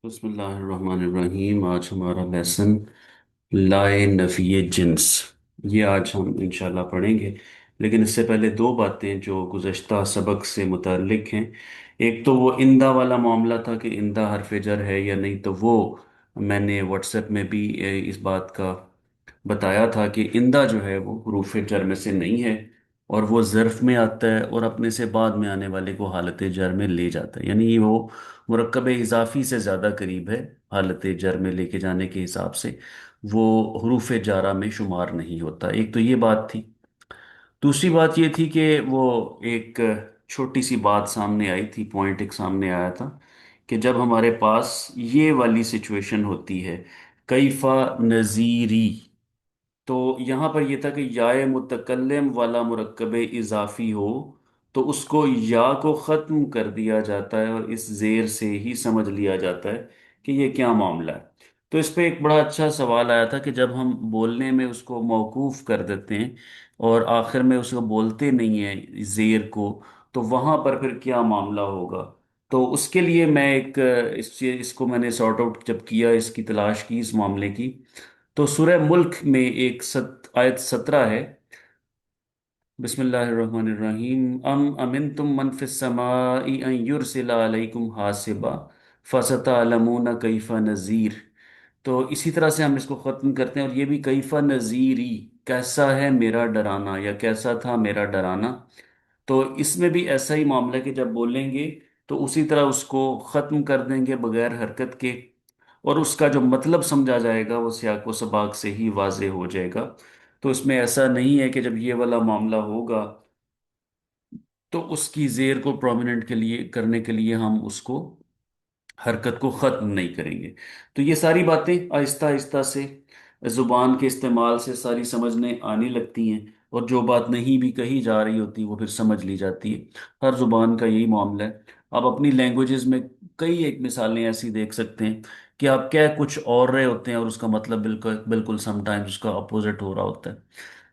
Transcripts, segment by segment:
बिस्मिल्लाहिर्रहमानिर्रहीम। आज हमारा लेसन लाए नफ़ी जिन्स, ये आज हम इंशाल्लाह पढ़ेंगे। लेकिन इससे पहले दो बातें जो गुज़श्ता सबक से मुताल्लिक हैं। एक तो वो इंदा वाला मामला था कि इंदा हरफ जर है या नहीं, तो वो मैंने व्हाट्सएप में भी इस बात का बताया था कि इंदा जो है वो हरूफ जर में से नहीं है, और वो ज़र्फ में आता है और अपने से बाद में आने वाले को हालत जर में ले जाता है। यानी वो मुरक्कब इजाफी से ज़्यादा करीब है हालत जर में लेके जाने के हिसाब से। वो हरूफ जारा में शुमार नहीं होता। एक तो ये बात थी। दूसरी बात ये थी कि वो एक छोटी सी बात सामने आई थी, पॉइंट एक सामने आया था कि जब हमारे पास ये वाली सिचुएशन होती है, कैफा नज़ीरी, तो यहाँ पर यह था कि याय मुतकल्लिम वाला मुरक्कब इजाफी हो तो उसको या को ख़त्म कर दिया जाता है, और इस ज़ेर से ही समझ लिया जाता है कि ये क्या मामला है। तो इस पे एक बड़ा अच्छा सवाल आया था कि जब हम बोलने में उसको मौकूफ़ कर देते हैं और आखिर में उसको बोलते नहीं हैं ज़ेर को, तो वहाँ पर फिर क्या मामला होगा। तो उसके लिए मैं एक इसको मैंने सॉर्ट आउट जब किया, इसकी तलाश की इस मामले की, तो सूरह मुल्क में एक आयत 17 है। बिस्मिल्लाहिर्रहमानिर्रहीम। अम अमिन तुम मन फिस समाई अन युरसिला अलैकुम हासिबा फसतअलमून कैफा नज़ीर। तो इसी तरह से हम इसको ख़त्म करते हैं, और ये भी कैफा नज़ीरी, कैसा है मेरा डराना या कैसा था मेरा डराना। तो इसमें भी ऐसा ही मामला है कि जब बोलेंगे तो उसी तरह उसको ख़त्म कर देंगे बगैर हरकत के, और उसका जो मतलब समझा जाएगा वो सियाक व सबाक से ही वाजे हो जाएगा। तो इसमें ऐसा नहीं है कि जब ये वाला मामला होगा तो उसकी जेर को प्रोमिनेंट के लिए करने के लिए हम उसको हरकत को ख़त्म नहीं करेंगे। तो ये सारी बातें आहिस्ता आहिस्ता से ज़ुबान के इस्तेमाल से सारी समझने आने लगती हैं, और जो बात नहीं भी कही जा रही होती वो फिर समझ ली जाती है। हर ज़ुबान का यही मामला है। आप अपनी लैंग्वेजेस में कई एक मिसालें ऐसी देख सकते हैं कि आप कह कुछ और रहे होते हैं और उसका मतलब बिल्कुल बिल्कुल समटाइम्स उसका अपोजिट हो रहा होता है।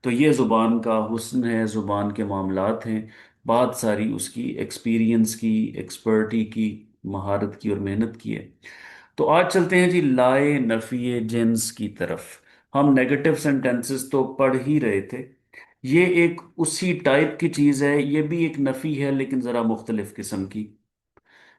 तो ये ज़ुबान का हुस्न है, ज़ुबान के मामलात हैं। बात सारी उसकी एक्सपीरियंस की, एक्सपर्टी की, महारत की और मेहनत की है। तो आज चलते हैं जी लाए नफी जिन्स की तरफ। हम नेगेटिव सेंटेंसेस तो पढ़ ही रहे थे। ये एक उसी टाइप की चीज़ है, ये भी एक नफी है लेकिन ज़रा मुख्तलिफ किस्म की।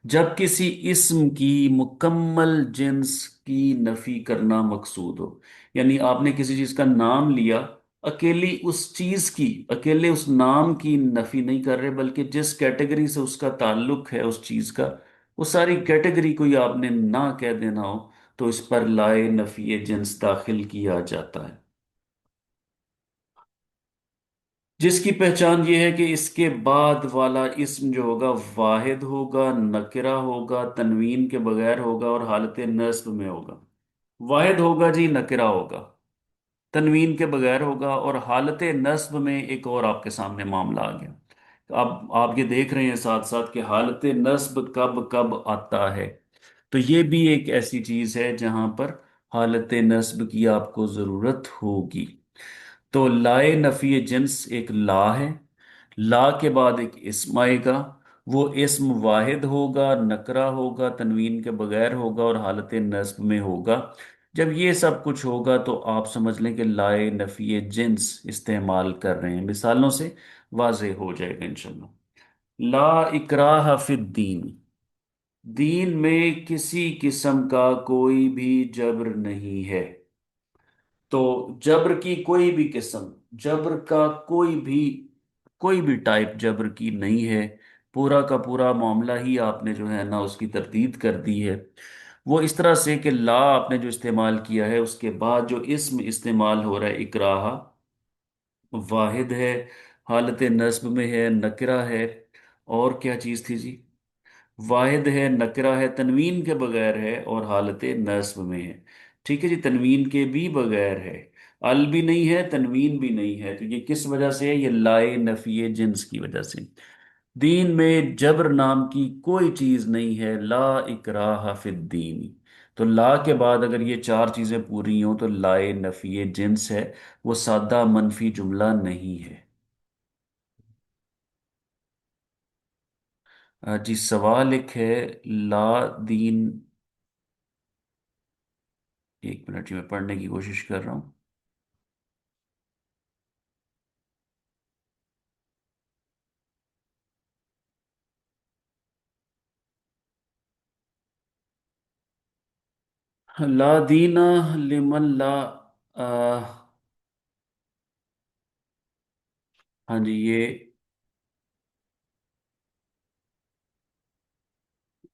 जब किसी इस्म की मुकम्मल जिन्स की नफी करना मकसूद हो, यानी आपने किसी चीज का नाम लिया, अकेली उस चीज की, अकेले उस नाम की नफी नहीं कर रहे, बल्कि जिस कैटेगरी से उसका ताल्लुक है उस चीज का, वो सारी कैटेगरी को ही आपने ना कह देना हो, तो इस पर लाए नफी जिन्स दाखिल किया जाता है। जिसकी पहचान ये है कि इसके बाद वाला इस्म जो होगा वाहिद होगा, नकिरा होगा, तनवीन के बगैर होगा और हालत नस्ब में होगा। वाहिद होगा जी, नकिरा होगा, तनवीन के बगैर होगा, और हालत नस्ब में एक और आपके सामने मामला आ गया। तो अब आप ये देख रहे हैं साथ साथ कि हालत नस्ब कब कब आता है। तो ये भी एक ऐसी चीज है जहां पर हालत नस्ब की आपको जरूरत होगी। तो लाए नफी जिन्स एक ला है। ला के बाद एक इस्म आएगा। वो इस्म वाहिद होगा, नकरा होगा, तनवीन के बगैर होगा और हालत नस्ब में होगा। जब ये सब कुछ होगा तो आप समझ लें कि लाए नफी जिन्स इस्तेमाल कर रहे हैं। मिसालों से वाजे हो जाएगा इंशाल्लाह। ला इकराह फिद्दीन, दीन में किसी किस्म का कोई भी जबर नहीं है। तो जबर की कोई भी किस्म, जबर का कोई भी टाइप जबर की नहीं है। पूरा का पूरा मामला ही आपने जो है ना उसकी तरदीद कर दी है। वो इस तरह से कि ला आपने जो इस्तेमाल किया है उसके बाद जो इस्म इस्तेमाल हो रहा है इकराहा, वाहिद है, हालत नस्ब में है, नकरा है, और क्या चीज़ थी जी, वाहिद है, नकरा है, तनवीन के बगैर है और हालत नस्ब में है। ठीक है जी, तनवीन के भी बगैर है, अल भी नहीं है, तनवीन भी नहीं है। तो ये किस वजह से है? ये लाए नफी जिन्स की वजह से। दीन में जबर नाम की कोई चीज नहीं है, ला इकराह फिद्दीन। तो ला के बाद अगर ये चार चीजें पूरी हों तो लाए नफी जिन्स है, वो सादा मनफी जुमला नहीं है। जी, सवाल एक है, ला दीन एक मिनट, मैं पढ़ने की कोशिश कर रहा हूँ। ला दीना लिमन ला। आ, हाँ जी, ये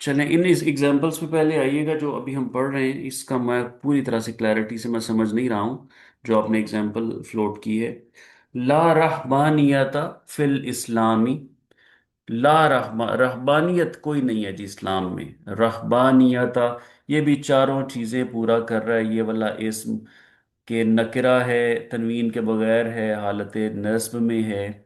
चलें, इन इस एग्जाम्पल्स पे पहले आइएगा। जो अभी हम पढ़ रहे हैं इसका मैं पूरी तरह से क्लैरिटी से मैं समझ नहीं रहा हूँ, जो आपने एग्जाम्पल फ्लोट की है। ला रहबानियता फिल इस्लामी। रहबानियत कोई नहीं है जी इस्लाम में। रहबानियता, ये भी चारों चीज़ें पूरा कर रहा है ये वाला इस्म। के नकरा है, तनवीन के बगैर है, हालत नस्ब में है।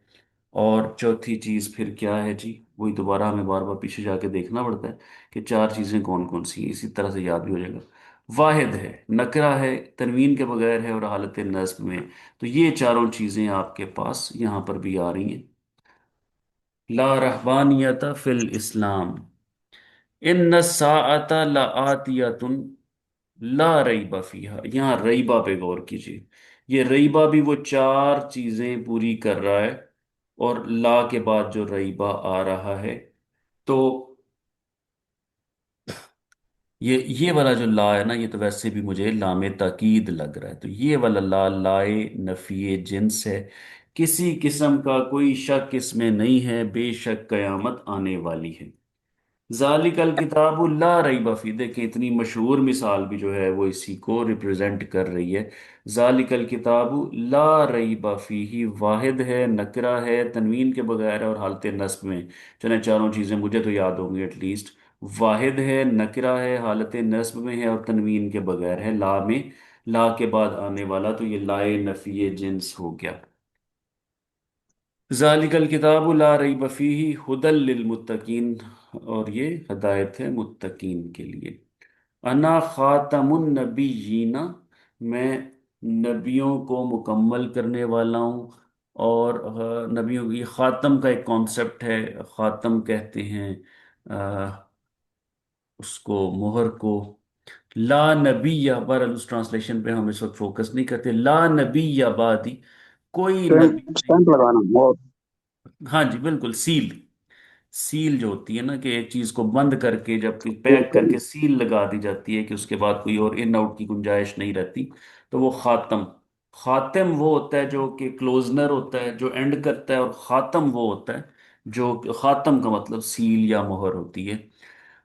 और चौथी चीज़ फिर क्या है जी, वही दोबारा हमें बार बार पीछे जाके देखना पड़ता है कि चार चीज़ें कौन कौन सी हैं, इसी तरह से याद भी हो जाएगा। वाहिद है, नकरा है, तनवीन के बगैर है और हालत नस्ब में है। तो ये चारों चीज़ें आपके पास यहाँ पर भी आ रही हैं। ला रहबानियत फिल इस्लाम, इन साअता लाआतियतुन ला रईबा फीहा। यहाँ रईबा पे गौर कीजिए। ये रईबा भी वो चार चीजें पूरी कर रहा है, और ला के बाद जो रईबा आ रहा है, तो ये वाला जो ला है ना, ये तो वैसे भी मुझे लामे ताकीद लग रहा है। तो ये वाला ला लाए नफी जिन्स है। किसी किस्म का कोई शक इसमें नहीं है, बेशक कयामत आने वाली है। जालिकल किताबु ला रईब फी, देखें इतनी मशहूर मिसाल भी जो है वो इसी को रिप्रेजेंट कर रही है। जालिकल किताबु ला रईब फीही, वाहिद है, नकरा है, तनवीन के बगैर है और हालत नस्ब में। चले चारों चीज़ें मुझे तो याद होंगी एटलीस्ट। वाहिद है, नकरा है, हालत नस्ब में है और तनवीन के बगैर है, ला में। ला के बाद आने वाला, तो ये लाए नफी जिन्स हो गया। जालिकल किताबु ला रईब फीही हुदल लिल मुत्तकीन, और ये हदायत है मुत्तकीन के लिए। अना खातमुन नबीयीना, मैं नबियों को मुकम्मल करने वाला हूँ। और नबियों की खातम का एक कॉन्सेप्ट है, खातम कहते हैं उसको, मोहर को। ला नबी या, बहरहाल उस ट्रांसलेशन पे हम इस वक्त फोकस नहीं करते। ला नबी या बादी, कोई नबी नहीं। स्टैंप लगाना बहुत। हाँ जी बिल्कुल, सील। सील जो होती है ना, कि एक चीज को बंद करके जब पैक बिल्कुल। करके सील लगा दी जाती है कि उसके बाद कोई और इन आउट की गुंजाइश नहीं रहती, तो वो खातम। खातिम वो होता है जो कि क्लोजनर होता है, जो एंड करता है, और खातम वो होता है जो, खातम का मतलब सील या मोहर होती है।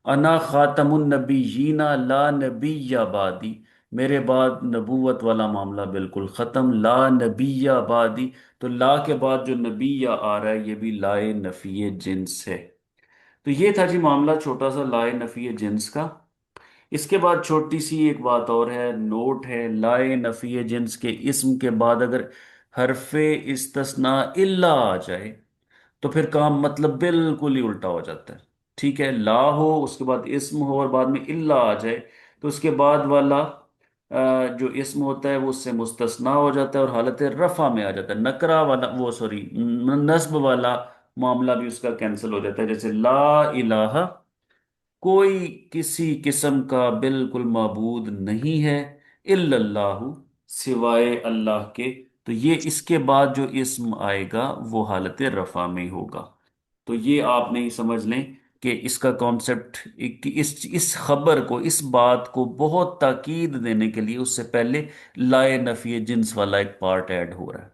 अना खातमुन नबीयीना ला नबीया बादी, मेरे बाद नबूवत वाला मामला बिल्कुल खत्म। ला नबीया बादी, तो ला के बाद जो नबीया आ रहा है ये भी लाए नफी जिन्स है। तो ये था जी मामला छोटा सा लाए नफी जिन्स का। इसके बाद छोटी सी एक बात और है, नोट है। लाए नफी जिन्स के इस्म के बाद अगर हरफे इस्तिस्ना इल्ला आ जाए, तो फिर काम मतलब बिल्कुल ही उल्टा हो जाता है। ठीक है, ला हो, उसके बाद इस्म हो और बाद में इल्ला आ जाए, तो उसके बाद वाला जो इस्म होता है वो उससे मुस्तस्ना हो जाता है और हालत रफा में आ जाता है। नकरा वाला वो, सॉरी, नस्ब वाला मामला भी उसका कैंसिल हो जाता है। जैसे ला इलाहा, कोई किसी किस्म का बिल्कुल माबूद नहीं है, इल्लल्लाहु, सिवाय अल्लाह के। तो ये इसके बाद जो इस्म आएगा वो हालत रफा में होगा। तो ये आप नहीं समझ लें कि इसका कॉन्सेप्ट, कि इस खबर को, इस बात को बहुत ताकीद देने के लिए उससे पहले लाए नफी जिन्स वाला एक पार्ट ऐड हो रहा है।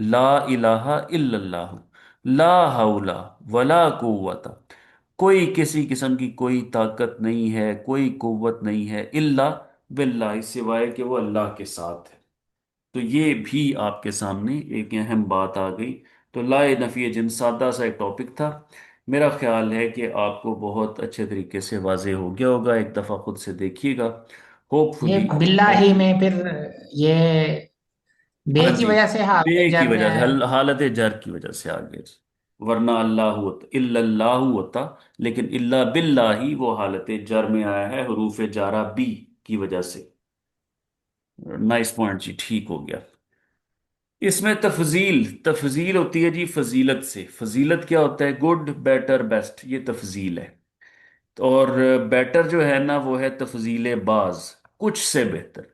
ला इलाहा इल्लल्लाहु, ला हौला वला कुव्वता, कोई किसी किस्म की कोई ताकत नहीं है, कोई कुव्वत नहीं है, इल्ला बिल्लाह, सिवाय कि वो अल्लाह के साथ है। तो ये भी आपके सामने एक अहम बात आ गई। तो लाए नफी जिन, सादा सा एक टॉपिक था। मेरा ख्याल है कि आपको बहुत अच्छे तरीके से वाजे हो गया होगा, एक दफ़ा खुद से देखिएगा। ये होपफुली। बिल्लाही में फिर ये बे हाँ की जी, वजह से हाँ बे की जर में वजह से, है। हालत जर की वजह से आ गया। वरना अल्लाह होता, इल्लल्लाहु होता, लेकिन इल्ला बिल्लाही वो हालत जर में आया है, हरूफ जारा बी की वजह से। नाइस पॉइंट जी, ठीक हो गया। इसमें तफजील, तफजील होती है जी फजीलत से। फजीलत क्या होता है? गुड, बेटर, बेस्ट, ये तफजील है। और बेटर जो है ना वो है तफजील बाज, कुछ से बेहतर।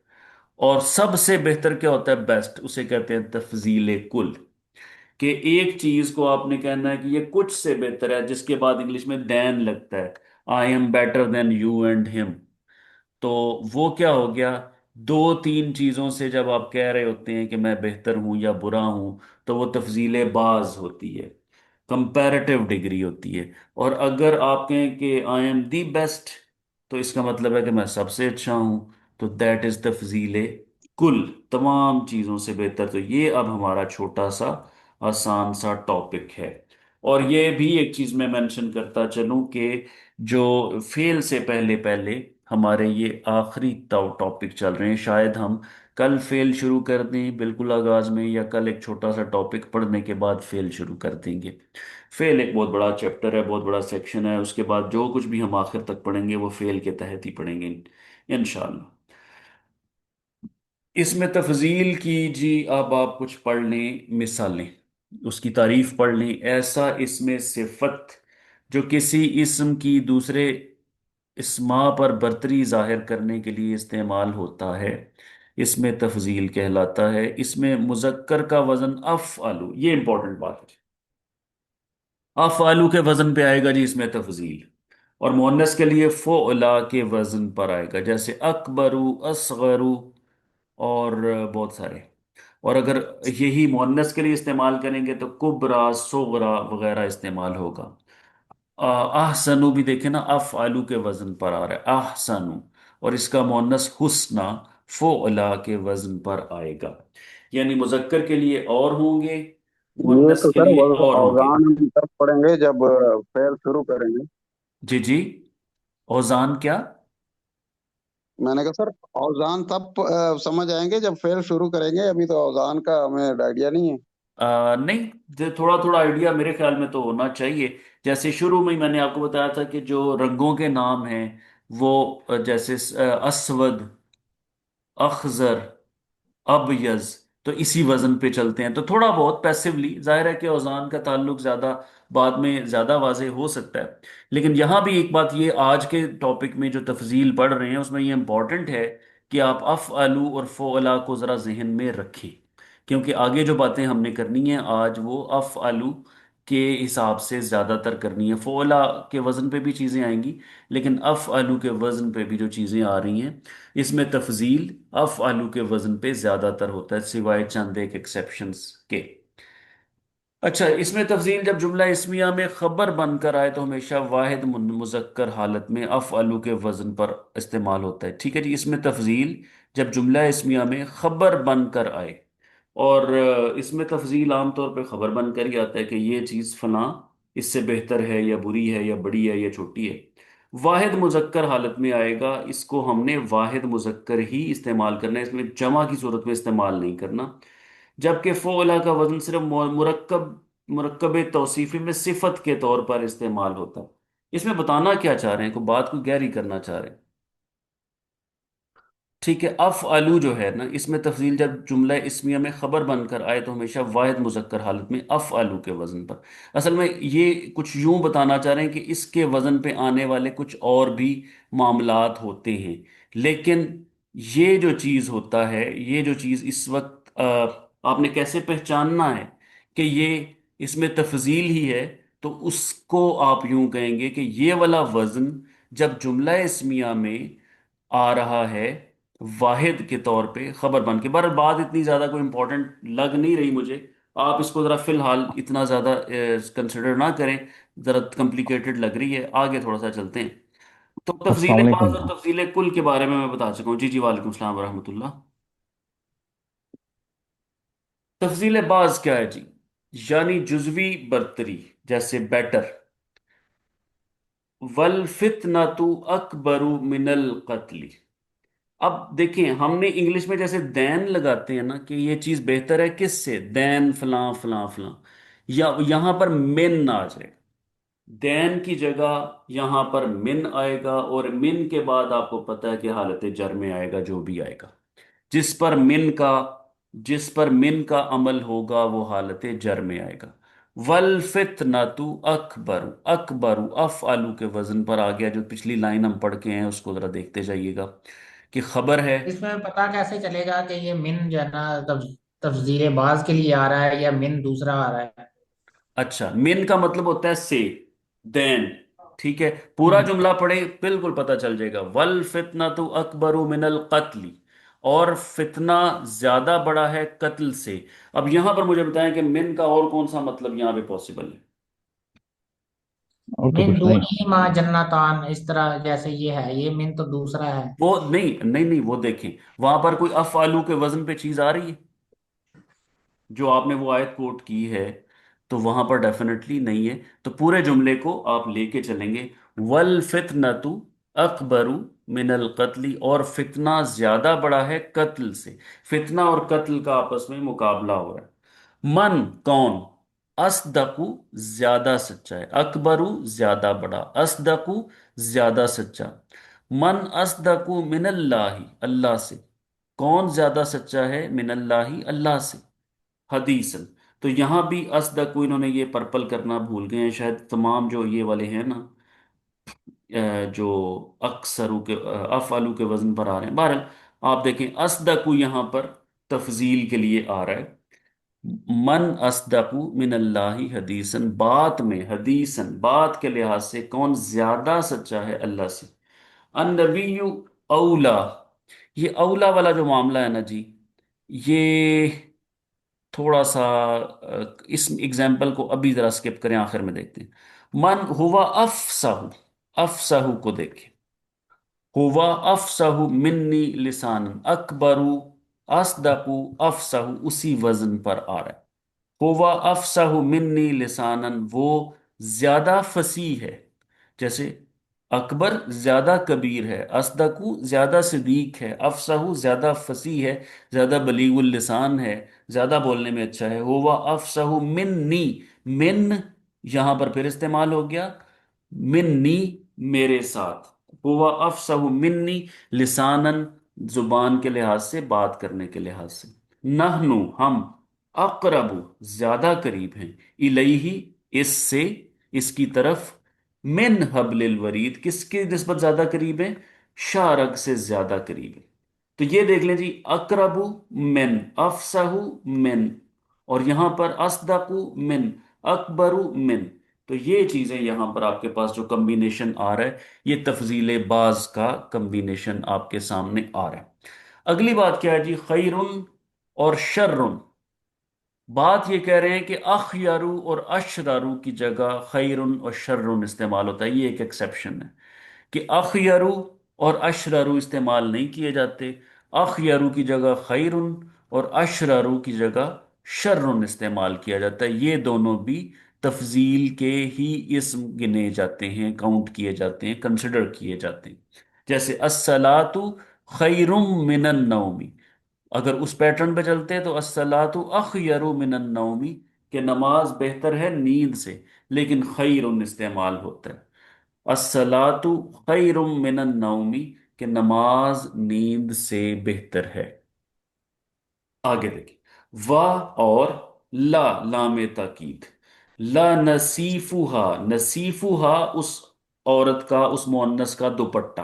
और सबसे बेहतर क्या होता है, बेस्ट, उसे कहते हैं तफजील कुल। कि एक चीज को आपने कहना है कि ये कुछ से बेहतर है, जिसके बाद इंग्लिश में देन लगता है, I am better than you and him. तो वो क्या हो गया, दो तीन चीजों से जब आप कह रहे होते हैं कि मैं बेहतर हूं या बुरा हूं, तो वो तफजील बाज होती है, कंपैरेटिव डिग्री होती है। और अगर आप कहें कि आई एम दी बेस्ट, तो इसका मतलब है कि मैं सबसे अच्छा हूं, तो दैट इज तफजील कुल, तमाम चीजों से बेहतर। तो ये अब हमारा छोटा सा आसान सा टॉपिक है। और ये भी एक चीज मैं मेंशन करता चलूं कि जो फेल से पहले पहले हमारे ये आखिरी टॉपिक चल रहे हैं, शायद हम कल फेल शुरू कर दें बिल्कुल आगाज में, या कल एक छोटा सा टॉपिक पढ़ने के बाद फेल शुरू कर देंगे। फेल एक बहुत बड़ा चैप्टर है, बहुत बड़ा सेक्शन है, उसके बाद जो कुछ भी हम आखिर तक पढ़ेंगे वो फेल के तहत ही पढ़ेंगे इंशाल्लाह। इसमें तफजील की जी, अब आप कुछ पढ़ लें मिसालें, उसकी तारीफ पढ़ लें। ऐसा इसमें सिफत जो किसी इस्म की दूसरे इसमा पर बरतरी जाहिर करने के लिए इस्तेमाल होता है, इसमें तफजील कहलाता है। इसमें मुजक्कर का वजन अफ आलू, ये इंपॉर्टेंट बात है, अफ आलू के वजन पे आएगा जी इसमें तफजील। और मुअन्नस के लिए फ़ोला के वजन पर आएगा, जैसे अकबरू, असगरू, और बहुत सारे। और अगर यही मुअन्नस के लिए इस्तेमाल करेंगे तो कुबरा, सोगरा वगैरह इस्तेमाल होगा। आहसनु भी देखे ना, अफ आलू के वजन पर आ रहा है आहसनु, और इसका मुअन्नस हुस्ना फ़ोला के वजन पर आएगा। यानी मुजक्कर के लिए और होंगे, ये मुअन्नस तो के सर लिए और होंगे। औजान हम तब पढ़ेंगे जब फेल शुरू करेंगे। जी जी। औजान क्या? मैंने कहा सर औजान तब समझ आएंगे जब फेल शुरू करेंगे, अभी तो औजान का हमें आइडिया नहीं है। नहीं, थोड़ा थोड़ा आइडिया मेरे ख्याल में तो होना चाहिए। जैसे शुरू में ही मैंने आपको बताया था कि जो रंगों के नाम हैं वो जैसे असवद, अखजर, अबयज, तो इसी वजन पे चलते हैं। तो थोड़ा बहुत पैसिवली जाहिर है कि औजान का ताल्लुक ज्यादा बाद में ज्यादा वाजे हो सकता है। लेकिन यहां भी एक बात, ये आज के टॉपिक में जो तफजील पढ़ रहे हैं उसमें ये इंपॉर्टेंट है कि आप अफ आलू और फ़ोला को जरा जहन में रखें, क्योंकि आगे जो बातें हमने करनी है आज वो अफ आलू के हिसाब से ज्यादातर करनी है। फ़ोला के वजन पे भी चीजें आएंगी, लेकिन अफ आलू के वजन पे भी जो चीजें आ रही हैं, इसमें तफजील अफ आलू के वजन पे ज्यादातर होता है, सिवाय चंद एक एक्सेप्शंस के। अच्छा, इसमें तफजील जब जुमला इस्मिया में खबर बनकर आए तो हमेशा वाहिद मुजक्कर हालत में अफ आलू के वजन पर इस्तेमाल होता है। ठीक है जी। इसमें तफजील जब जुमला इस्मिया में खबर बनकर आए, और इसमें तफजील आमतौर पर खबर बनकर ही आता है कि ये चीज़ फलां इससे बेहतर है या बुरी है या बड़ी है या छोटी है। वाहिद मुजक्कर हालत में आएगा, इसको हमने वाहिद मुजक्कर ही इस्तेमाल करना है, इसमें जमा की सूरत में इस्तेमाल नहीं करना। जबकि फ़ोला का वजन सिर्फ मुरक्कब तौसीफी में सिफत के तौर पर इस्तेमाल होता है। इसमें बताना क्या चाह रहे हैं, कोई बात को गहरी करना चाह रहे हैं। ठीक है, अफ आलू जो है ना, इसमें तफजील जब जुमला इस्मिया में खबर बनकर आए तो हमेशा वाहिद मुजक्कर हालत में अफ आलू के वजन पर। असल में ये कुछ यूं बताना चाह रहे हैं कि इसके वजन पे आने वाले कुछ और भी मामलात होते हैं, लेकिन ये जो चीज़ होता है, ये जो चीज़ इस वक्त आपने कैसे पहचानना है कि ये इसमें तफजील ही है, तो उसको आप यूं कहेंगे कि ये वाला वजन जब जुमला इस्मिया में आ रहा है वाहिद के तौर पे खबर बन के, बहरहाल बात इतनी ज्यादा कोई इंपॉर्टेंट लग नहीं रही मुझे, आप इसको जरा फिलहाल इतना ज्यादा कंसिडर ना करें, जरा कॉम्प्लिकेटेड लग रही है, आगे थोड़ा सा चलते हैं। तो अस्सलाम तफजील बाज वालेकुम। और तफजील कुल के बारे में मैं बता चुका हूँ। जी जी, वालेकुम सलाम वरहमतुल्लाह। तफजील बाज क्या है जी, यानी जुजवी बरतरी, जैसे बेटर। वल फितनतु अकबरु मिनल कत्ल। अब देखिए, हमने इंग्लिश में जैसे देन लगाते हैं ना कि ये चीज बेहतर है किससे, देन फलां फलां फलां, या यहां पर मिन आ जाए, देन की जगह यहां पर मिन आएगा, और मिन के बाद आपको पता है कि हालत जर में आएगा जो भी आएगा। जिस पर मिन का जिस पर मिन का अमल होगा वो हालत जर में आएगा। वल फितनतु अकबरू, अकबरू अफ आलू के वजन पर आ गया। जो पिछली लाइन हम पढ़ के हैं उसको जरा देखते जाइएगा कि खबर है। اس میں پتا کیسے چلے گا کہ یہ من جو ہے نا تفضیل بعض کے لیے آ رہا ہے یا من دوسرا آ رہا ہے؟ اچھا، من کا مطلب ہوتا ہے سے، دین، ٹھیک ہے، پورا ہوں جملہ پڑھے بالکل پتا چل جائے گا، ول فتنہ تو اکبر من القتل، اور فتنہ زیادہ بڑا ہے قتل سے۔ اب یہاں پر مجھے بتائیں کہ من کا اور کون سا مطلب یہاں پہ پاسبل ہے؟ اور تو من کچھ نہیں۔ دونہما ماں جنتان، اس طرح جیسے یہ ہے، یہ من تو دوسرا ہے۔ وہ نہیں نہیں نہیں، وہ دیکھیں وہاں پر کوئی افعالو کے وزن پہ چیز آ رہی ہے جو آپ نے وہ آیت کوٹ کی ہے، تو وہاں پر ڈیفینیٹلی نہیں ہے۔ تو پورے جملے کو آپ لے کے چلیں گے، والفتنۃ اکبر من القتل، اور فتنہ زیادہ بڑا ہے قتل سے۔ فتنہ اور قتل کا آپس میں مقابلہ ہو رہا ہے۔ من کون، اصدقو زیادہ سچا ہے، اکبرو زیادہ بڑا، اصدقو زیادہ سچا۔ من اصدقو من اللہ، اللہ سے، کون زیادہ سچا ہے، من اللہ اللہ سے، حدیثن۔ تو یہاں بھی اصدق کو انہوں نے یہ پرپل کرنا بھول گئے ہیں شاید، تمام جو یہ والے ہیں نا جو اکثرو کے افعلو کے وزن پر آ رہے ہیں۔ بہرحال آپ دیکھیں اصدق یہاں پر تفضیل کے لیے آ رہا ہے، من اصدق من اللہ حدیثن، بات میں، حدیثن بات کے لحاظ سے کون زیادہ سچا ہے اللہ سے۔ النبی اولا، یہ اولا والا جو معاملہ ہے نا جی، یہ تھوڑا سا اس ایگزامپل کو ابھی ذرا سکپ کریں، آخر میں دیکھتے ہیں۔ من ہوا افسہ، افسہ کو دیکھیں، ہوا افسہ منی لسان، اکبرو اصدقو افسہ اسی وزن پر آ رہا ہے۔ ہوا افسہ منی لسانن، وہ زیادہ فصیح ہے، جیسے اکبر زیادہ کبیر ہے، اصدقو زیادہ صدیق ہے، افصح زیادہ فصیح ہے، زیادہ بلیغ اللسان ہے، زیادہ بولنے میں اچھا ہے۔ ہوا افصح منی، من یہاں پر پھر استعمال ہو گیا، منی میرے ساتھ، ہوا افصح منی لسانن زبان کے لحاظ سے، بات کرنے کے لحاظ سے۔ نحنو ہم، اقرب زیادہ قریب ہیں، الیہ اس سے، اس کی طرف، من حبل الورید کس کی نسبت زیادہ قریب ہے، شارک سے زیادہ قریب ہے۔ تو یہ دیکھ لیں جی، اقرب من، افصح من، اور یہاں پر اصدق من، اکبر من۔ تو یہ چیزیں یہاں پر آپ کے پاس جو کمبینیشن آ رہا ہے، یہ تفضیل بعض کا کمبینیشن آپ کے سامنے آ رہا ہے۔ اگلی بات کیا ہے جی، خیرن اور شرن۔ بات یہ کہہ رہے ہیں کہ اخیارو اور اشرارو کی جگہ خیرن اور شرن استعمال ہوتا ہے، یہ ایک ایکسیپشن ہے کہ اخیارو اور اشرارو استعمال نہیں کیے جاتے، اخیارو کی جگہ خیرن اور اشرارو کی جگہ شرن استعمال کیا جاتا ہے۔ یہ دونوں بھی تفضیل کے ہی اسم گنے جاتے ہیں، کاؤنٹ کیے جاتے ہیں، کنسیڈر کیے جاتے ہیں۔ جیسے الصلاۃ خیر من النوم، اگر اس پیٹرن پہ چلتے ہیں تو الصلاۃ اخیر من النوم، کہ نماز بہتر ہے نیند سے، لیکن خیر استعمال ہوتا ہے۔ الصلاۃ خیر من النوم، کہ نماز نیند سے بہتر ہے۔ آگے دیکھیں، واہ اور لا، لام تاکید، لا نصیفہا، نصیفہا اس عورت کا، اس مؤنث کا دوپٹہ،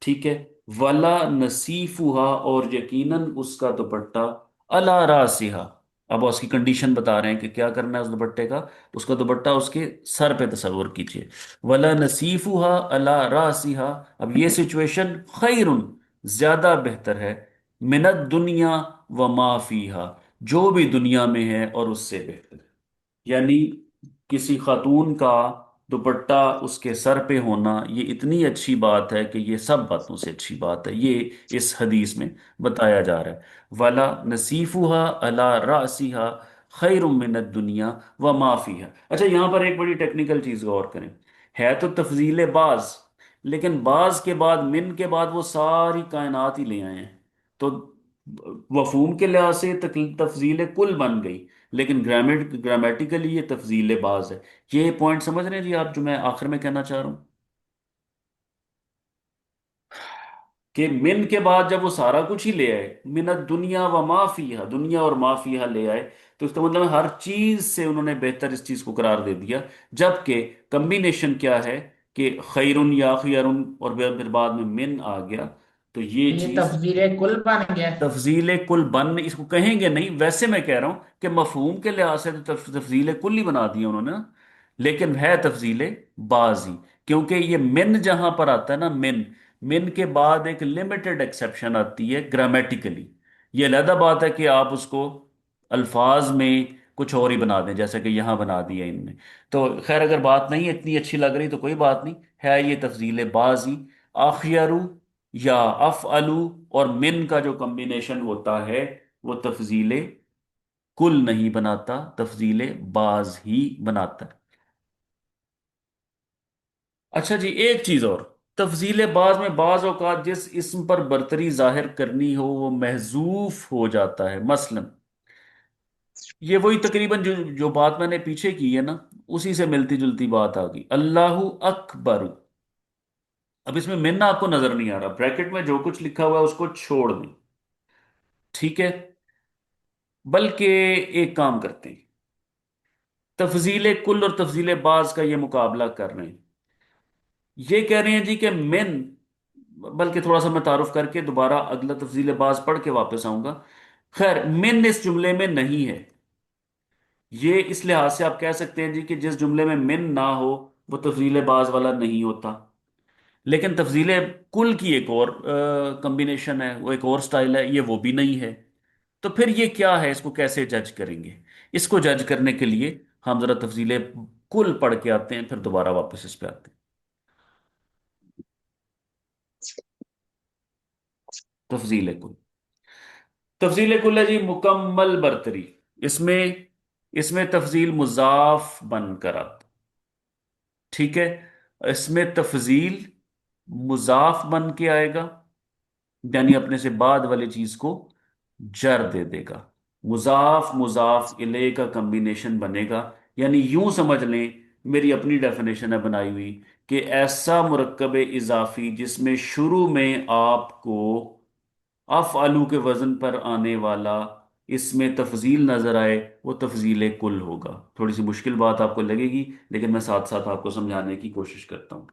ٹھیک ہے، ولا نصیفہا اور یقیناً اس کا دوپٹہ، علی راسہا، اب اس کی کنڈیشن بتا رہے ہیں کہ کیا کرنا ہے اس دوپٹے کا، اس کا دوپٹہ اس کے سر پہ تصور کیجئے، ولا نصیفہا علی راسہا، اب یہ سچویشن خیرن زیادہ بہتر ہے، من الدنیا و ما فیہا، جو بھی دنیا میں ہے اور اس سے بہتر ہے۔ یعنی کسی خاتون کا دوپٹہ اس کے سر پہ ہونا یہ اتنی اچھی بات ہے کہ یہ سب باتوں سے اچھی بات ہے، یہ اس حدیث میں بتایا جا رہا ہے۔ ولا نصیفہا علی رأسہا خیر من الدنیا وما فیہا۔ اچھا یہاں پر ایک بڑی ٹیکنیکل چیز غور کریں، ہے تو تفضیل بعض، لیکن بعض کے بعد، من کے بعد وہ ساری کائنات ہی لے آئے ہیں، تو مفہوم کے لحاظ سے تفضیل کل بن گئی، لیکن گرامیٹیکلی یہ تفضیل بعض ہے۔ یہ پوائنٹ سمجھ رہے ہیں جی آپ جو میں آخر میں کہنا چاہ رہا ہوں، کہ من کے بعد جب وہ سارا کچھ ہی لے آئے، من الدنیا و ما فیہا، دنیا اور ما فیہا لے آئے، تو اس کا مطلب ہے ہر چیز سے انہوں نے بہتر اس چیز کو قرار دے دیا، جبکہ کمبینیشن کیا ہے کہ خیرن یا خیرن اور پھر بعد میں من آ گیا، तो ये ये चीज तफजीर कुल बन गया। तफजील कुल बन इसको कहेंगे नहीं, वैसे मैं कह रहा हूं कि मफहूम के लिहाज से तो तफजील कुल ही बना दिया उन्होंने ना, लेकिन है तफजील बाजी। क्योंकि ये मिन जहां पर आता है ना, मिन, मिन के बाद एक लिमिटेड एक्सेप्शन आती है ग्रामेटिकली। ये अलहदा बात है कि आप उसको अल्फाज में कुछ और ही बना दें, जैसे कि यहां बना दिया इनने। तो खैर, अगर बात नहीं इतनी अच्छी लग रही तो कोई बात नहीं, है ये तफजील बाजी। आखियारू या अफअलू और मिन का जो कॉम्बिनेशन होता है वो तफजीले कुल नहीं बनाता, तफजीले बाज ही बनाता है। अच्छा जी, एक चीज और, तफजीले बाज में बाज औकात जिस इस्म पर बरतरी जाहिर करनी हो वो महजूफ हो जाता है। मसलन ये वही तकरीबन जो बात मैंने पीछे की है ना, उसी से मिलती जुलती बात आ गई, अल्लाहु अकबर। अब इसमें मिन आपको नजर नहीं आ रहा, ब्रैकेट में जो कुछ लिखा हुआ है उसको छोड़ दें, ठीक है। बल्कि एक काम करते हैं, तफजील कुल और तफजील बाज का ये मुकाबला कर रहे हैं। ये कह रहे हैं जी कि मिन, बल्कि थोड़ा सा मैं तारुफ करके दोबारा अगला तफजील बाज पढ़ के वापस आऊंगा। खैर, मिन इस जुमले में नहीं है। ये इस लिहाज से आप कह सकते हैं जी कि जिस जुमले में मिन ना हो वो तफजील बाज वाला नहीं होता। लेकिन तफजील कुल की एक और कॉम्बिनेशन है, वो एक और स्टाइल है, ये वो भी नहीं है। तो फिर ये क्या है, इसको कैसे जज करेंगे? इसको जज करने के लिए हम जरा तफजील कुल पढ़ के आते हैं, फिर दोबारा वापस इस पे आते हैं। तफजील कुल, तफजील कुल है जी मुकम्मल बरतरी। इसमें इसमें तफजील मुजाफ बनकर आता, ठीक है। इसमें तफजील मुजाफ बन के आएगा, यानी अपने से बाद वाली चीज को जर दे देगा। मुजाफ मुजाफ इले का कॉम्बिनेशन बनेगा। यानी यूं समझ लें, मेरी अपनी डेफिनेशन है बनाई हुई, कि ऐसा मुरक्कब इजाफी जिसमें शुरू में आपको अफ आलू के वजन पर आने वाला इसमें तफजील नजर आए, वो तफजील कुल होगा। थोड़ी सी मुश्किल बात आपको लगेगी, लेकिन मैं साथ साथ आपको समझाने की कोशिश करता हूं।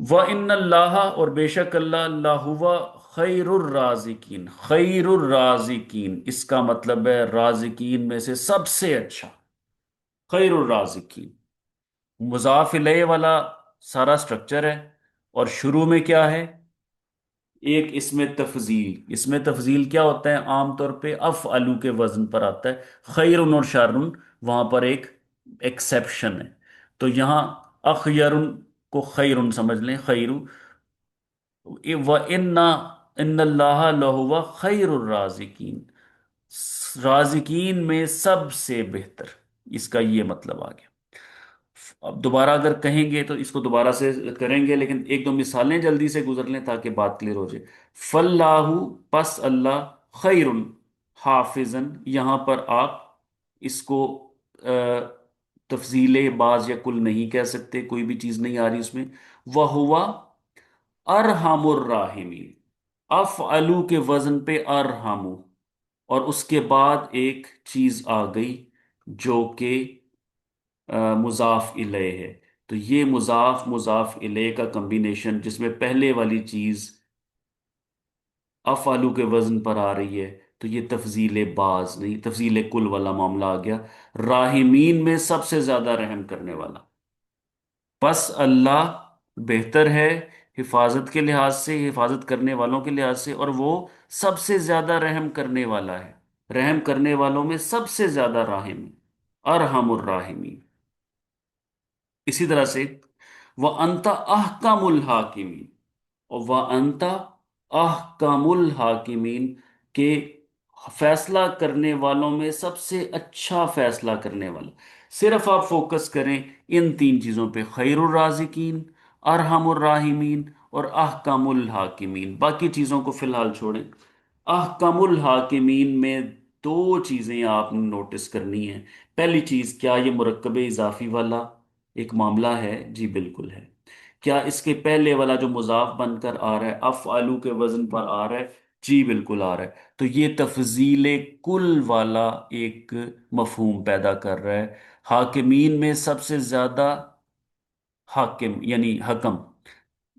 व इन्नल्लाह, और बेशक अल्लाह, लाहुवा खैरुर राजिकीन। खैरुर राजिकीन इसका मतलब है राजिकीन में से सबसे अच्छा। खैरुर राजिकीन, मुजाफ इलैहि वाला सारा स्ट्रक्चर है, और शुरू में क्या है, एक इसमें तफजील। इसमें तफजील क्या होता है, आमतौर पे अफ अलू के वजन पर आता है। खैरुन और शारुन वहां पर एक एक्सेप्शन है। तो यहां अखयरुन को खैरुन समझ लें, खैरू। व इन्ना इन्नल्लाह लहुव खैरुर राजिकीन, राजिकीन में सबसे बेहतर, इसका ये मतलब आ गया। अब दोबारा अगर कहेंगे तो इसको दोबारा से करेंगे, लेकिन एक दो मिसालें जल्दी से गुजर लें ताकि बात क्लियर हो जाए। फल्लाहु, पस अल्लाह, खैरुन, हाफिजन। यहां पर आप इसको तफजील बाज या कुल नहीं कह सकते, कोई भी चीज नहीं आ रही उसमें। वह हुआ अरहमुर राहिमीन, अफ अलू के वजन पे अरहमु, और उसके बाद एक चीज आ गई जो कि मुजाफ इले है। तो ये मुजाफ मुजाफ इले का कॉम्बिनेशन जिसमें पहले वाली चीज अफालू के वजन पर आ रही है, तो ये तफजील बाज नहीं, तफजील कुल वाला मामला आ गया। राहिमीन में सबसे ज्यादा रहम करने वाला, बस अल्लाह बेहतर है हिफाजत के लिहाज से, हिफाजत करने वालों के लिहाज से, और वो सबसे ज्यादा रहम करने वाला है। रहम करने वालों में सबसे ज्यादा राहिम, अरहमुर राहिमीन। इसी तरह से वह अंता अहकामुल हाकिमीन, और वह अंता अहकामुल हाकिमीन के फैसला करने वालों में सबसे अच्छा फैसला करने वाला। सिर्फ आप फोकस करें इन तीन चीजों पे, खैरुर राजिकीन, अरहमुर राहिमीन और अहकामुल हाकिमीन। बाकी चीजों को फिलहाल छोड़ें। अहकामुल हाकिमीन में दो चीजें आपने नोटिस करनी है। पहली चीज, क्या ये मुरक्कब इजाफी वाला एक मामला है? जी बिल्कुल है। क्या इसके पहले वाला जो मुजाफ बनकर आ रहा है अफ आलू के वजन पर आ रहा है? जी बिल्कुल आ रहा है। तो ये तफजील कुल वाला एक मफहूम पैदा कर रहा है। हाकिमीन में सबसे ज्यादा हाकिम यानी हकम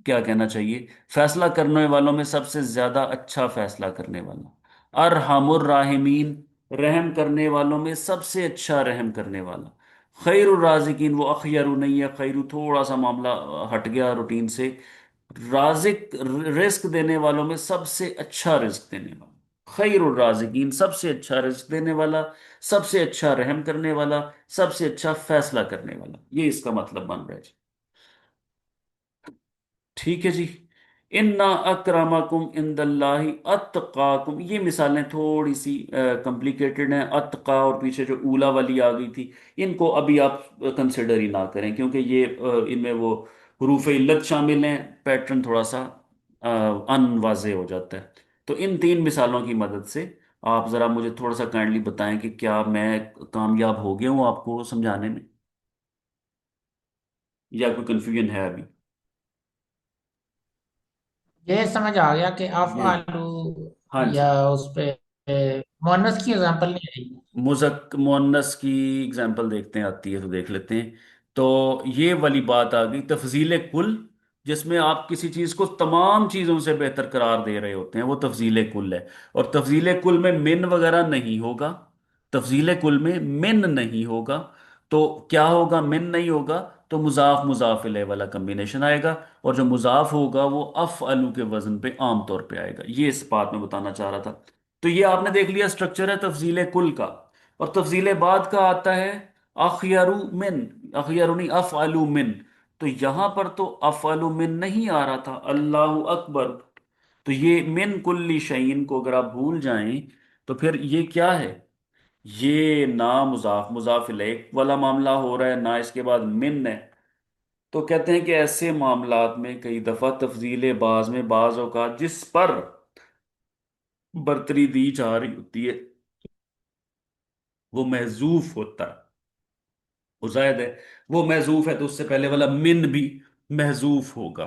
क्या कहना चाहिए, फैसला करने वालों में सबसे ज्यादा अच्छा फैसला करने वाला, अरहमुर राहिमीन, रहम करने वालों में सबसे अच्छा रहम करने वाला, खैरुर राजिकीन, वो अखयरु नहीं है, खैरु थोड़ा सा मामला हट गया रूटीन से, राजिक रिस्क देने वालों में सबसे अच्छा रिस्क देने वाला, खैरुर राजिकीन सबसे अच्छा रिस्क देने वाला, सबसे अच्छा रहम करने वाला, सबसे अच्छा फैसला करने वाला, ये इसका मतलब बन रहा है जी। ठीक है जी। इन्ना अक्रमाकुम इंदल्लाहि अत्काकुम, ये मिसालें थोड़ी सी कॉम्प्लिकेटेड हैं, अत्का और पीछे जो ऊला वाली आ गई थी, इनको अभी आप कंसिडर ही ना करें, क्योंकि ये इनमें वो हरूफ इल्लत शामिल हैं, पैटर्न थोड़ा सा अनवाज़े हो जाता है। तो इन तीन मिसालों की मदद से आप ज़रा मुझे थोड़ा सा काइंडली बताएं कि क्या मैं कामयाब हो गया हूँ आपको समझाने में, या कोई कन्फ्यूजन है अभी। ये समझ आ गया कि अफ ये आलू, हाँ या जी। उस पे मोनस की एग्जांपल नहीं आई। मुजक मुअन्नस की एग्जांपल देखते हैं, आती है तो देख लेते हैं। तो ये वाली बात आ गई तफजील कुल, जिसमें आप किसी चीज को तमाम चीजों से बेहतर करार दे रहे होते हैं, वो तफजील कुल है। और तफजील कुल में मिन वगैरह नहीं होगा, तफजील कुल में मिन नहीं होगा। तो क्या होगा, मिन नहीं होगा, तो मुजाफ मुजाफ इलैह वाला कम्बिनेशन आएगा, और जो मुजाफ होगा वो अफ अलू के वजन पे आमतौर पे आएगा। ये इस बात में बताना चाह रहा था। तो ये आपने देख लिया स्ट्रक्चर है तफजील कुल का। और तफजील बाद का आता है अखयरु मिन, अखयरु नहीं अफअलु मिन। तो यहां पर तो अफअलु मिन नहीं आ रहा था, अल्लाह अकबर। तो ये मिन कुल्ली शयइन को अगर आप भूल जाएं, तो फिर ये क्या है, ये ना मुजाफ मुजाफ इलैह वाला मामला हो रहा है, ना इसके बाद मिन है। तो कहते हैं कि ऐसे मामलात में कई दफा तफजील बाज में बाज औकात जिस पर बरतरी दी जा रही होती है वो महजूफ होता है, वो जायद है, वो महजूफ है, तो उससे पहले वाला मिन भी महजूफ होगा।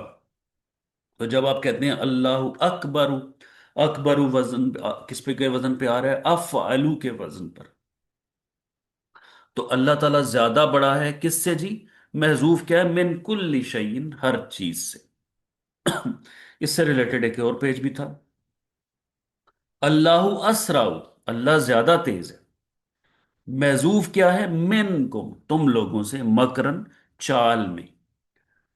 तो जब आप कहते हैं अल्लाह अकबर, अकबर वजन किस पे के वजन पे आ रहा है, अफ़अलु के वजन पर। तो अल्लाह ताला ज्यादा बड़ा है किससे जी, महजूफ क्या है, मिन कुल्ली शैइन, हर चीज से। इससे रिलेटेड एक और पेज भी था, अल्लाह असराउ, अल्लाह ज्यादा तेज है, महजूफ क्या है, मिन को तुम लोगों से, मकरन चाल में।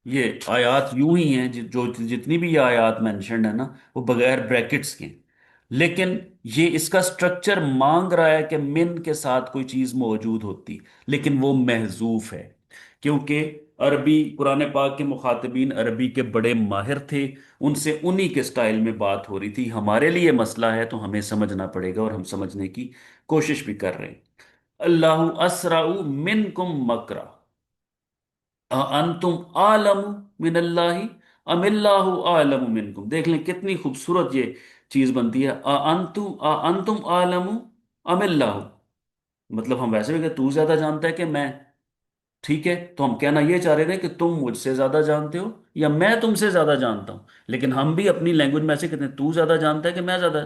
ये आयात यूं ही हैं, जो जितनी भी ये आयात मेंशन्ड है ना, वो बगैर ब्रैकेट्स के हैं। लेकिन ये इसका स्ट्रक्चर मांग रहा है कि मिन के साथ कोई चीज मौजूद होती, लेकिन वो महजूफ है, क्योंकि अरबी कुरान पाक के मुखातबीन अरबी के बड़े माहिर थे, उनसे उन्हीं के स्टाइल में बात हो रही थी। हमारे लिए मसला है तो हमें समझना पड़ेगा, और हम समझने की कोशिश भी कर रहे हैं। अल्लाह असराउ मिनकुम मकरा, अंतुम आलमु मिनल्लाहि अमिल्लाहु आलमु मिनकुम। देख लें कितनी खूबसूरत ये चीज बनती है, अंतुम आलमु अमिल्लाहु। मतलब हम वैसे भी कि तू ज्यादा जानता है कि मैं, ठीक है, तो हम कहना ये चाह रहे थे कि तुम मुझसे ज्यादा जानते हो या मैं तुमसे ज्यादा जानता हूं। लेकिन हम भी अपनी लैंग्वेज में ऐसे कहते हैं, तू ज्यादा जानता है कि मैं ज्यादा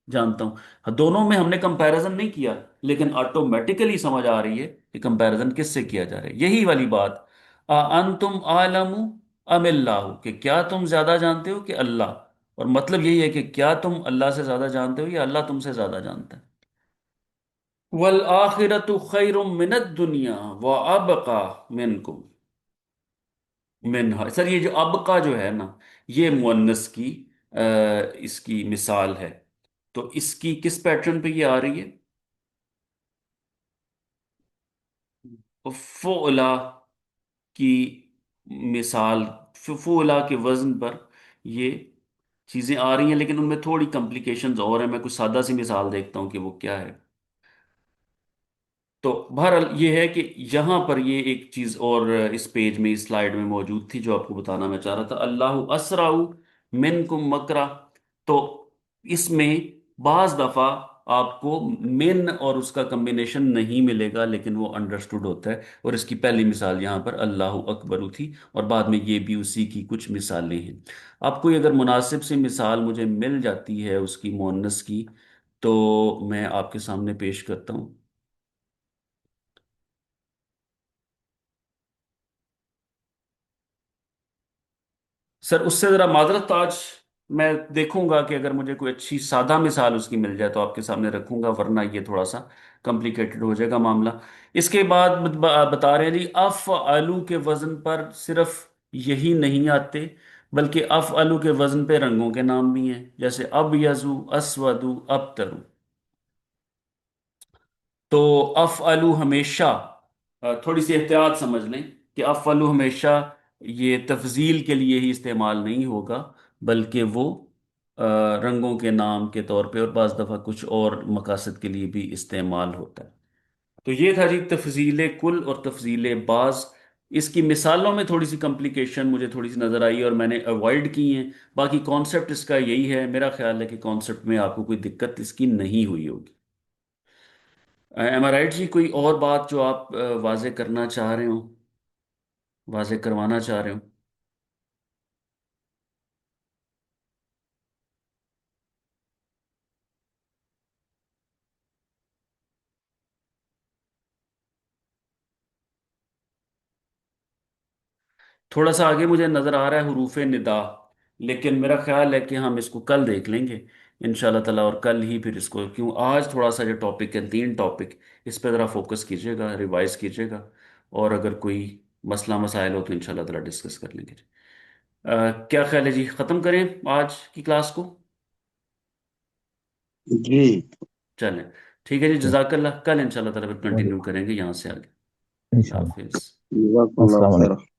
जानता हूं। हाँ, दोनों में हमने कंपैरिजन नहीं किया, लेकिन ऑटोमेटिकली समझ आ रही है कि कंपैरिजन किससे किया जा रहा है। यही वाली बात, अंतुम आलमु अमिल्लाहु, कि क्या तुम ज्यादा जानते हो कि अल्लाह। और मतलब यही है कि क्या तुम अल्लाह से ज्यादा जानते हो या अल्लाह तुमसे ज्यादा जानता है। वल आखिरतु खैरुम मिनद दुनिया व अबका मिनकुम मिनहा। सर ये जो अब का जो है ना, ये मुअन्नस की इसकी मिसाल है। तो इसकी किस पैटर्न पे ये आ रही है, फुला की मिसाल, फुला के वजन पर ये चीजें आ रही हैं, लेकिन उनमें थोड़ी कॉम्प्लिकेशंस और हैं। मैं कुछ सादा सी मिसाल देखता हूँ कि वो क्या है। तो बहरहाल ये है कि यहाँ पर ये एक चीज और इस पेज में, इस स्लाइड में मौजूद थी, जो आपको बताना मैं चाह रहा था, अल्लाह असराउ मिनकुम मकरा। तो इसमें बाज दफा आपको मिन और उसका कम्बिनेशन नहीं मिलेगा, लेकिन वो अंडरस्टूड होता है। और इसकी पहली मिसाल यहाँ पर अल्लाह अकबर थी, और बाद में ये भी उसी की कुछ मिसालें हैं। आपको अगर मुनासिब सी मिसाल मुझे मिल जाती है उसकी मुअन्नस की, तो मैं आपके सामने पेश करता हूँ। سر اس سے ذرا معذرت، آج میں دیکھوں گا کہ اگر مجھے کوئی اچھی سادہ مثال اس کی مل جائے تو آپ کے سامنے رکھوں گا، ورنہ یہ تھوڑا سا کمپلیکیٹڈ ہو جائے گا معاملہ۔ اس کے بعد بتا رہے ہیں جی افعلو کے وزن پر صرف یہی نہیں آتے، بلکہ افعلو کے وزن پہ رنگوں کے نام بھی ہیں، جیسے ابیضو، اسودو، ابترو۔ تو افعلو ہمیشہ تھوڑی سی احتیاط سمجھ لیں کہ افعلو ہمیشہ یہ تفضیل کے لیے ہی استعمال نہیں ہوگا، بلکہ وہ رنگوں کے نام کے طور پہ اور بعض دفعہ کچھ اور مقاصد کے لیے بھی استعمال ہوتا ہے۔ تو یہ تھا جی تفضیل کل اور تفضیل بعض۔ اس کی مثالوں میں تھوڑی سی کمپلیکیشن مجھے تھوڑی سی نظر آئی اور میں نے اوائڈ کی ہیں، باقی کانسیپٹ اس کا یہی ہے۔ میرا خیال ہے کہ کانسیپٹ میں آپ کو کوئی دقت اس کی نہیں ہوئی ہوگی۔ ایم آئی رائٹ جی؟ کوئی اور بات جو آپ واضح کرنا چاہ رہے ہوں، واضح کروانا چاہ رہے ہوں؟ تھوڑا سا آگے مجھے نظر آ رہا ہے حروف ندا، لیکن میرا خیال ہے کہ ہم اس کو کل دیکھ لیں گے ان شاء اللہ تعالیٰ، اور کل ہی پھر اس کو، کیوں آج تھوڑا سا جو ٹاپک ہے، 3 ٹاپک، اس پہ ذرا فوکس کیجیے گا، ریوائز کیجیے گا، اور اگر کوئی مسئلہ مسائل ہو تو ان شاء اللہ تعالیٰ ڈسکس کر لیں گے۔ کیا خیال ہے جی، ختم کریں آج کی کلاس کو؟ جی چلیں ٹھیک ہے جی، جزاک اللہ، کل ان شاء اللہ تعالیٰ پھر کنٹینیو کریں گے یہاں سے آگے۔ اللہ انشاءاللہ۔ حافظ۔ جزاک اللہ السلام علیکم۔ خیر۔